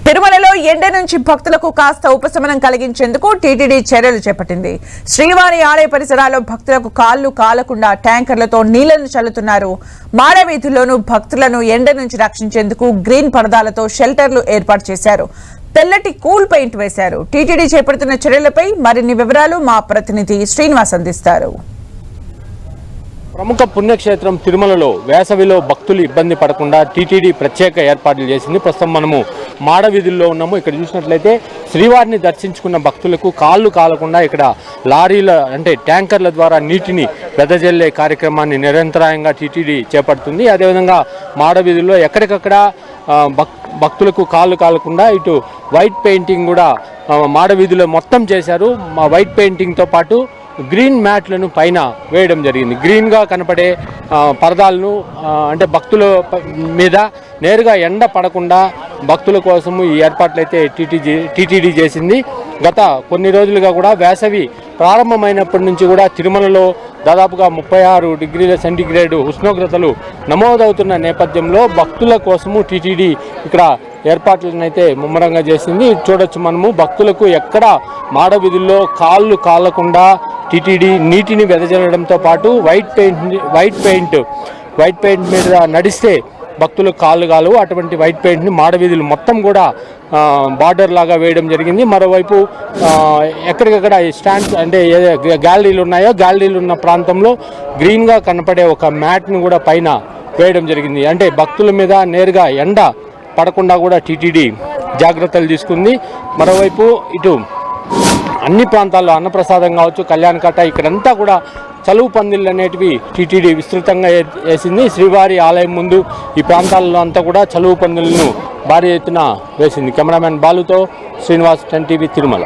తిరుమలలో ఎండ నుంచి భక్తులకు కాస్త ఉపశమనం కలిగించేందుకు టీటీడీ చర్యలు చేపట్టింది. శ్రీవారి ఆలయ పరిసరాల్లో భక్తులకు కాళ్లు కాలకుండా ట్యాంకర్లతో నీళ్లను చల్లుతున్నారు. మాడవీధుల్లోనూ భక్తులను ఎండ నుంచి రక్షించేందుకు గ్రీన్ పరదాలతో షెల్టర్లు ఏర్పాటు చేశారు. తెల్లటి కూల్ పెయింట్ వేశారు. టీటీడీ చేపడుతున్న చర్యలపై మరిన్ని వివరాలు మా ప్రతినిధి శ్రీనివాస్ అందిస్తారు. ప్రముఖ పుణ్యక్షేత్రం తిరుమలలో వేసవిలో భక్తులు ఇబ్బంది పడకుండా టీటీడీ ప్రత్యేక ఏర్పాట్లు చేసింది. ప్రస్తుతం మనము మాడవీధుల్లో ఉన్నాము. ఇక్కడ చూసినట్లయితే శ్రీవారిని దర్శించుకున్న భక్తులకు కాళ్ళు కాలకుండా ఇక్కడ లారీల అంటే ట్యాంకర్ల ద్వారా నీటిని వెదజల్లే కార్యక్రమాన్ని నిరంతరాయంగా టీటీడీ చేపడుతుంది. అదేవిధంగా మాడవీధుల్లో ఎక్కడికక్కడ భక్తులకు కాళ్ళు కాలకుండా ఇటు వైట్ పెయింటింగ్ కూడా మాడవీధిలో మొత్తం చేశారు. వైట్ పెయింటింగ్తో పాటు గ్రీన్ మ్యాట్లను పైన వేయడం జరిగింది. గ్రీన్గా కనపడే పరదాలను అంటే భక్తుల మీద నేరుగా ఎండ పడకుండా భక్తుల కోసము ఈ ఏర్పాట్లు అయితే టీటీడీ చేసింది. గత కొన్ని రోజులుగా కూడా వేసవి ప్రారంభమైనప్పటి నుంచి కూడా తిరుమలలో దాదాపుగా 36 డిగ్రీల సెంటీగ్రేడ్ ఉష్ణోగ్రతలు నమోదవుతున్న నేపథ్యంలో భక్తుల కోసము టీటీడీ ఇక్కడ ఏర్పాట్లను అయితే ముమ్మరంగా చేసింది. చూడొచ్చు మనము భక్తులకు ఎక్కడ మాడవీధుల్లో కాళ్ళు కాలకుండా టీటీడీ నీటిని వెదజల్లడంతో పాటు వైట్ పెయింట్ మీద నడిస్తే భక్తులు కాళ్ళు కాలు అటువంటి వైట్ పెయింట్ని మాడవీధులు మొత్తం కూడా బార్డర్ లాగా వేయడం జరిగింది. మరోవైపు ఎక్కడికక్కడ స్టాండ్స్ అంటే గ్యాలరీలు ఉన్నాయో గ్యాలరీలు ఉన్న ప్రాంతంలో గ్రీన్గా కనపడే ఒక మ్యాట్ను కూడా పైన వేయడం జరిగింది. అంటే భక్తుల మీద నేరుగా ఎండ పడకుండా కూడా టీటీడీ జాగ్రత్తలు తీసుకుంది. మరోవైపు ఇటు అన్ని ప్రాంతాల్లో అన్నప్రసాదం కావచ్చు, కళ్యాణకట్ట ఇక్కడంతా కూడా చలువు పందిళ్ళు అనేటివి టీటీడీ విస్తృతంగా వేసింది. శ్రీవారి ఆలయం ముందు ఈ ప్రాంతాల్లో అంతా కూడా చలువు పందిళ్ళను భారీ ఎత్తున వేసింది. కెమెరామెన్ బాలుతో శ్రీనివాస్, 10 టీవీ, తిరుమల.